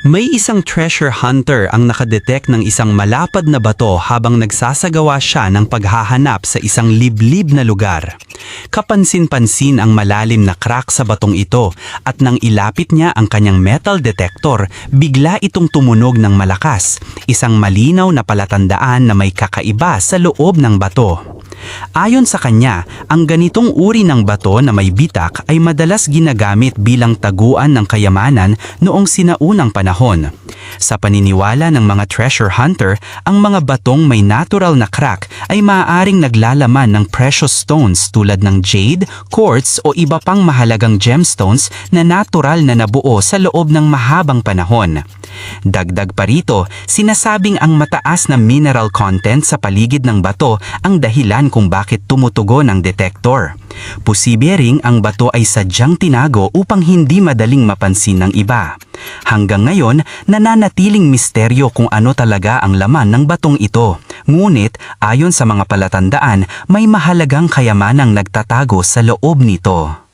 May isang treasure hunter ang nakadetect ng isang malapad na bato habang nagsasagawa siya ng paghahanap sa isang liblib na lugar. Kapansin-pansin ang malalim na crack sa batong ito at nang ilapit niya ang kanyang metal detector, bigla itong tumunog ng malakas, isang malinaw na palatandaan na may kakaiba sa loob ng bato. Ayon sa kanya, ang ganitong uri ng bato na may bitak ay madalas ginagamit bilang taguan ng kayamanan noong sinaunang panahon. Sa paniniwala ng mga treasure hunter, ang mga batong may natural na crack ay maaaring naglalaman ng precious stones tulad ng jade, quartz o iba pang mahalagang gemstones na natural na nabuo sa loob ng mahabang panahon. Dagdag pa rito, sinasabing ang mataas na mineral content sa paligid ng bato ang dahilan kung bakit tumutugon ang detector. Posible ring ang bato ay sadyang tinago upang hindi madaling mapansin ng iba. Hanggang ngayon, nananatiling misteryo kung ano talaga ang laman ng batong ito. Ngunit, ayon sa mga palatandaan, may mahalagang kayamanang nagtatago sa loob nito.